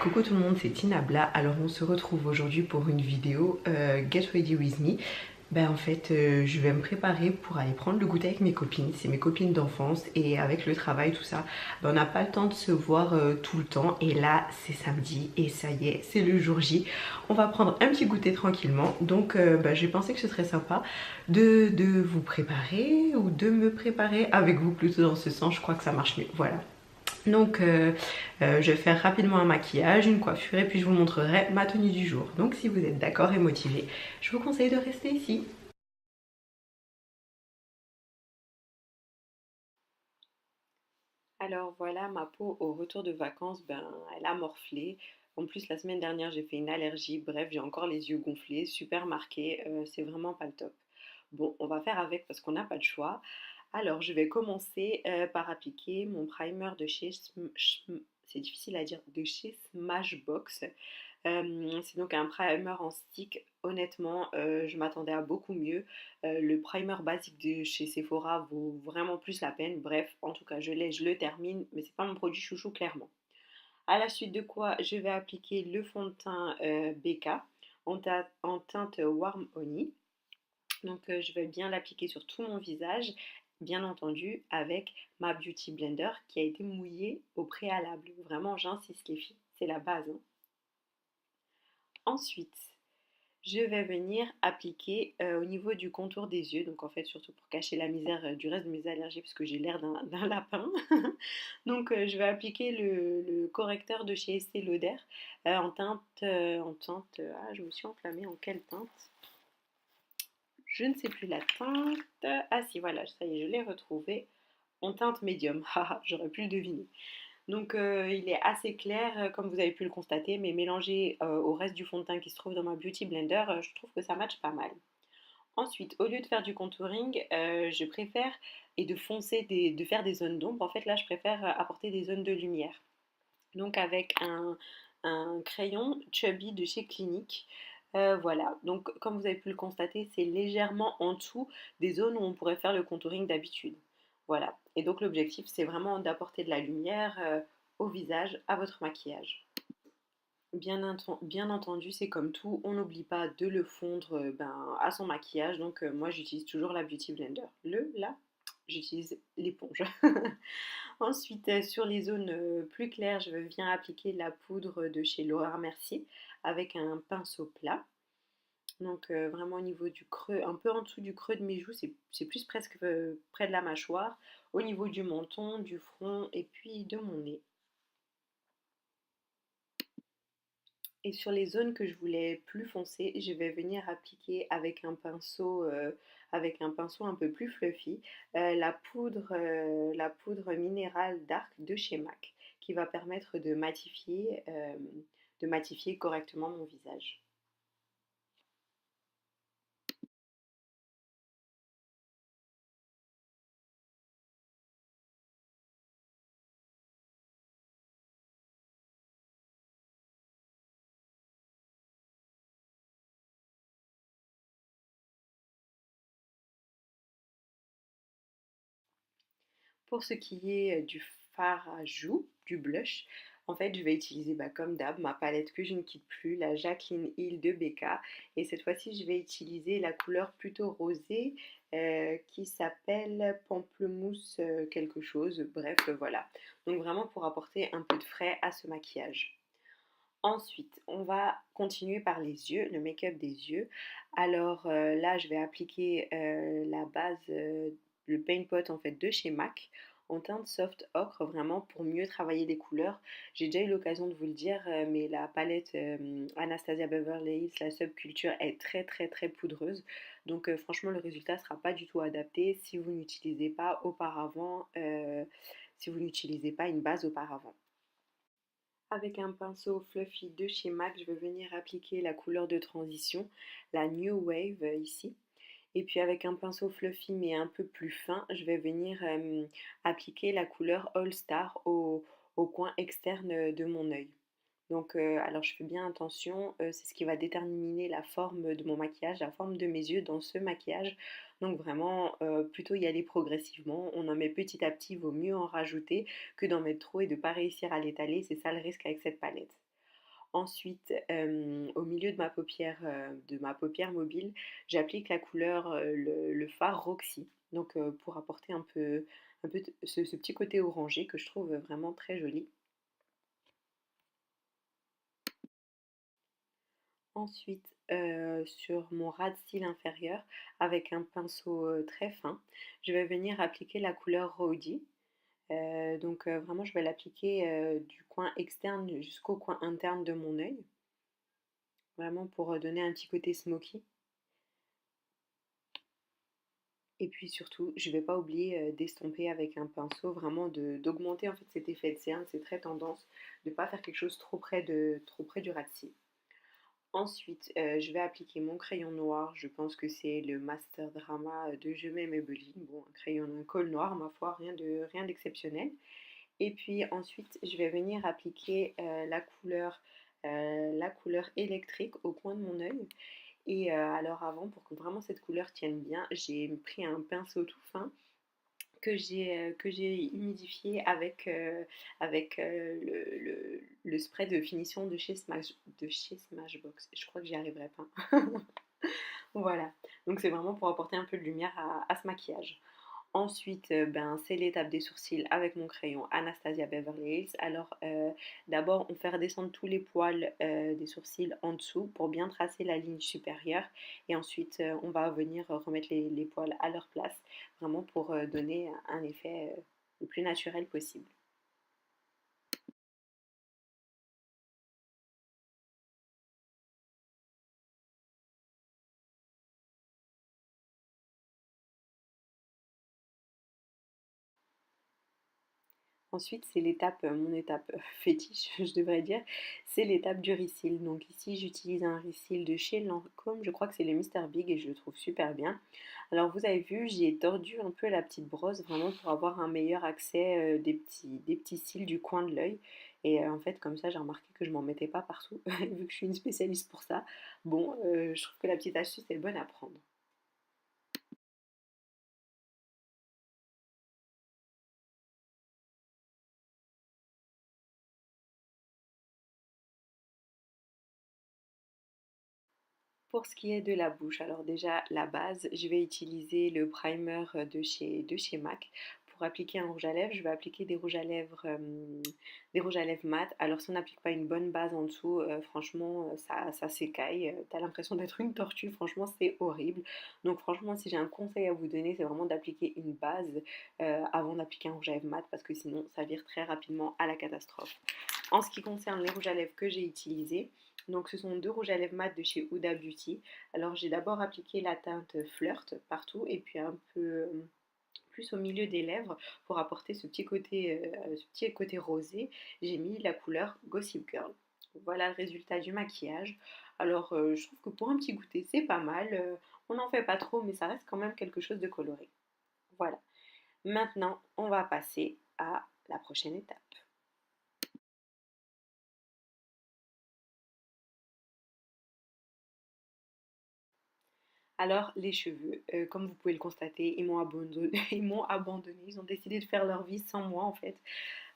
Coucou tout le monde, c'est Tinabla. Alors on se retrouve aujourd'hui pour une vidéo Get Ready With Me. Je vais me préparer pour aller prendre le goûter avec mes copines. C'est mes copines d'enfance et avec le travail, tout ça, on n'a pas le temps de se voir tout le temps. Et là, c'est samedi et ça y est, c'est le jour J. On va prendre un petit goûter tranquillement. Donc j'ai pensé que ce serait sympa de vous préparer ou de me préparer avec vous plutôt dans ce sens. Je crois que ça marche mieux. Voilà. Donc je vais faire rapidement un maquillage, une coiffure et puis je vous montrerai ma tenue du jour. Donc si vous êtes d'accord et motivé, je vous conseille de rester ici. Alors voilà, ma peau au retour de vacances, elle a morflé. En plus, la semaine dernière, j'ai fait une allergie. Bref, j'ai encore les yeux gonflés, super marqués. C'est vraiment pas le top. Bon, on va faire avec parce qu'on n'a pas de choix. Alors, je vais commencer par appliquer mon primer de chez c'est difficile à dire, de chez Smashbox. C'est donc un primer en stick. Honnêtement, je m'attendais à beaucoup mieux. Le primer basique de chez Sephora vaut vraiment plus la peine. Bref, en tout cas, je l'ai, je le termine, mais c'est pas mon produit chouchou clairement. À la suite de quoi, je vais appliquer le fond de teint BK en teinte Warm Honey. Donc, je vais bien l'appliquer sur tout mon visage, bien entendu avec ma Beauty Blender qui a été mouillée au préalable. Vraiment, j'insiste les filles, c'est la base, hein. Ensuite, je vais venir appliquer au niveau du contour des yeux, donc en fait surtout pour cacher la misère du reste de mes allergies parce que j'ai l'air d'un lapin. Donc je vais appliquer le correcteur de chez Estée Lauder ah je me suis enflammée, en quelle teinte? Je ne sais plus la teinte. Ah si voilà, ça y est, je l'ai retrouvé en teinte médium. Haha, j'aurais pu le deviner. Donc il est assez clair, comme vous avez pu le constater, mais mélangé au reste du fond de teint qui se trouve dans ma Beauty Blender, je trouve que ça matche pas mal. Ensuite, au lieu de faire du contouring, je préfère, et de foncer, de faire des zones d'ombre, en fait là je préfère apporter des zones de lumière. Donc avec un crayon Chubby de chez Clinique. Voilà, donc comme vous avez pu le constater, c'est légèrement en dessous des zones où on pourrait faire le contouring d'habitude. Voilà, et donc l'objectif c'est vraiment d'apporter de la lumière au visage, à votre maquillage. Bien entendu, c'est comme tout, on n'oublie pas de le fondre à son maquillage. Donc moi j'utilise toujours la Beauty Blender. Là, j'utilise l'éponge. Ensuite, sur les zones plus claires, je viens appliquer la poudre de chez Laura Mercier avec un pinceau plat. Donc vraiment au niveau du creux, un peu en dessous du creux de mes joues, c'est plus presque près de la mâchoire, au niveau du menton, du front et puis de mon nez. Et sur les zones que je voulais plus foncées, je vais venir appliquer avec un pinceau un peu plus fluffy, la poudre minérale Dark de chez MAC, qui va permettre de matifier correctement mon visage. Pour ce qui est du fard à joues, du blush, en fait, je vais utiliser comme d'hab ma palette que je ne quitte plus, la Jacqueline Hill de BK. Et cette fois-ci, je vais utiliser la couleur plutôt rosée qui s'appelle Pamplemousse quelque chose. Bref, voilà. Donc vraiment pour apporter un peu de frais à ce maquillage. Ensuite, on va continuer par les yeux, le make-up des yeux. Alors là, je vais appliquer la base, le Paint Pot en fait de chez MAC en teinte soft ocre, vraiment pour mieux travailler les couleurs. J'ai déjà eu l'occasion de vous le dire, mais la palette Anastasia Beverly Hills, la Subculture, est très très très poudreuse. Donc franchement, le résultat ne sera pas du tout adapté si vous n'utilisez pas si vous n'utilisez pas une base auparavant. Avec un pinceau fluffy de chez MAC, je vais venir appliquer la couleur de transition, la New Wave ici. Et puis avec un pinceau fluffy mais un peu plus fin, je vais venir appliquer la couleur All Star au coin externe de mon œil. Donc alors je fais bien attention, c'est ce qui va déterminer la forme de mon maquillage, la forme de mes yeux dans ce maquillage. Donc vraiment plutôt y aller progressivement, on en met petit à petit, vaut mieux en rajouter que d'en mettre trop et de ne pas réussir à l'étaler, c'est ça le risque avec cette palette. Ensuite, au milieu de ma paupière mobile, j'applique la couleur, le fard Roxy. Donc, pour apporter un peu ce petit côté orangé que je trouve vraiment très joli. Ensuite, sur mon ras de cils inférieur, avec un pinceau très fin, je vais venir appliquer la couleur Rhody. Donc, vraiment, je vais l'appliquer du coin externe jusqu'au coin interne de mon œil, vraiment pour donner un petit côté smoky. Et puis surtout, je vais pas oublier d'estomper avec un pinceau, vraiment d'augmenter en fait cet effet de cerne, c'est très tendance, de ne pas faire quelque chose trop près du ras de cils. Ensuite, je vais appliquer mon crayon noir, je pense que c'est le Master Drama de Je m'aime Maybelline. Bon, un col noir, ma foi, rien d'exceptionnel. Et puis ensuite, je vais venir appliquer la couleur électrique au coin de mon œil. Et alors avant, pour que vraiment cette couleur tienne bien, j'ai pris un pinceau tout fin que j'ai humidifié avec le spray de finition de chez Smashbox. Je crois que j'y arriverai pas. Voilà, donc c'est vraiment pour apporter un peu de lumière à ce maquillage. Ensuite, ben, c'est l'étape des sourcils avec mon crayon Anastasia Beverly Hills. Alors, d'abord, on fait redescendre tous les poils des sourcils en dessous pour bien tracer la ligne supérieure. Et ensuite, on va venir remettre les poils à leur place, vraiment pour donner un effet le plus naturel possible. Ensuite, c'est l'étape, mon étape fétiche, je devrais dire, c'est l'étape du refill. Donc ici, j'utilise un refill de chez Lancôme, je crois que c'est le Mister Big et je le trouve super bien. Alors vous avez vu, j'y ai tordu un peu la petite brosse vraiment pour avoir un meilleur accès des petits cils du coin de l'œil. Et en fait, comme ça, j'ai remarqué que je m'en mettais pas partout, vu que je suis une spécialiste pour ça. Bon, je trouve que la petite astuce est bonne à prendre. Pour ce qui est de la bouche, alors déjà la base, je vais utiliser le primer de chez MAC. Pour appliquer un rouge à lèvres, je vais appliquer des rouges à lèvres mat. Alors si on n'applique pas une bonne base en dessous, franchement, ça s'écaille. T'as l'impression d'être une tortue, franchement, c'est horrible. Donc franchement, si j'ai un conseil à vous donner, c'est vraiment d'appliquer une base avant d'appliquer un rouge à lèvres mat parce que sinon, ça vire très rapidement à la catastrophe. En ce qui concerne les rouges à lèvres que j'ai utilisés, donc ce sont deux rouges à lèvres mat de chez Huda Beauty. Alors j'ai d'abord appliqué la teinte Flirt partout et puis un peu plus au milieu des lèvres pour apporter ce petit côté rosé. J'ai mis la couleur Gossip Girl. Voilà le résultat du maquillage. Alors je trouve que pour un petit goûter c'est pas mal. On n'en fait pas trop mais ça reste quand même quelque chose de coloré. Voilà. Maintenant on va passer à la prochaine étape. Alors, les cheveux, comme vous pouvez le constater, ils m'ont abandonné, ils m'ont abandonné. Ils ont décidé de faire leur vie sans moi, en fait.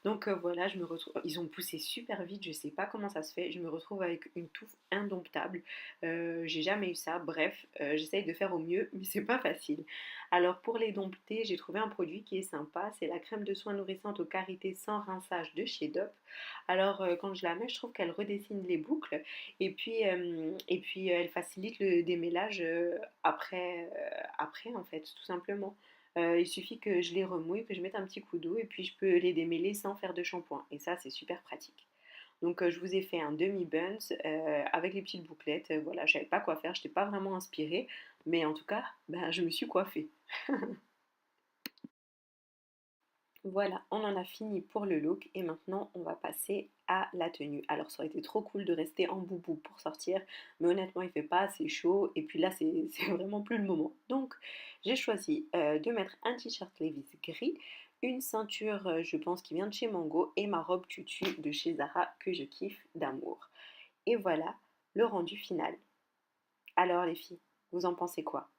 Donc voilà, je me retrouve. Ils ont poussé super vite, je sais pas comment ça se fait. Je me retrouve avec une touffe indomptable. J'ai jamais eu ça. Bref, j'essaye de faire au mieux, mais c'est pas facile. Alors pour les dompter, j'ai trouvé un produit qui est sympa. C'est la crème de soins nourrissante aux carités sans rinçage de chez Dove. Alors quand je la mets, je trouve qu'elle redessine les boucles et puis elle facilite le démêlage après en fait, tout simplement. Il suffit que je les remouille, que je mette un petit coup d'eau et puis je peux les démêler sans faire de shampoing. Et ça, c'est super pratique. Donc je vous ai fait un demi-buns avec les petites bouclettes. Voilà, je savais pas quoi faire, je n'étais pas vraiment inspirée. Mais en tout cas, ben, je me suis coiffée. Voilà, on en a fini pour le look et maintenant on va passer à la tenue. Alors ça aurait été trop cool de rester en boubou pour sortir, mais honnêtement il fait pas assez chaud et puis là c'est c'est vraiment plus le moment. Donc j'ai choisi de mettre un t-shirt Levi's gris, une ceinture je pense qui vient de chez Mango et ma robe tutu de chez Zara que je kiffe d'amour. Et voilà le rendu final. Alors les filles, vous en pensez quoi?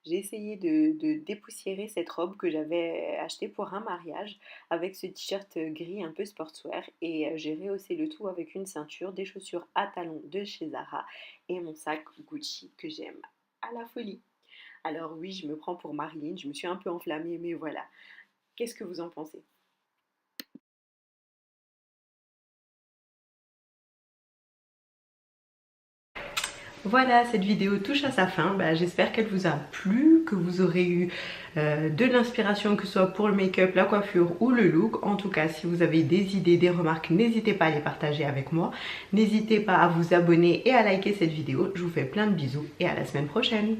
J'ai essayé de dépoussiérer cette robe que j'avais achetée pour un mariage avec ce t-shirt gris un peu sportswear et j'ai rehaussé le tout avec une ceinture, des chaussures à talons de chez Zara et mon sac Gucci que j'aime à la folie. Alors oui, je me prends pour Marilyn, je me suis un peu enflammée, mais voilà. Qu'est-ce que vous en pensez? Voilà, cette vidéo touche à sa fin. Bah, j'espère qu'elle vous a plu, que vous aurez eu de l'inspiration, que ce soit pour le make-up, la coiffure ou le look. En tout cas, si vous avez des idées, des remarques, n'hésitez pas à les partager avec moi. N'hésitez pas à vous abonner et à liker cette vidéo. Je vous fais plein de bisous et à la semaine prochaine.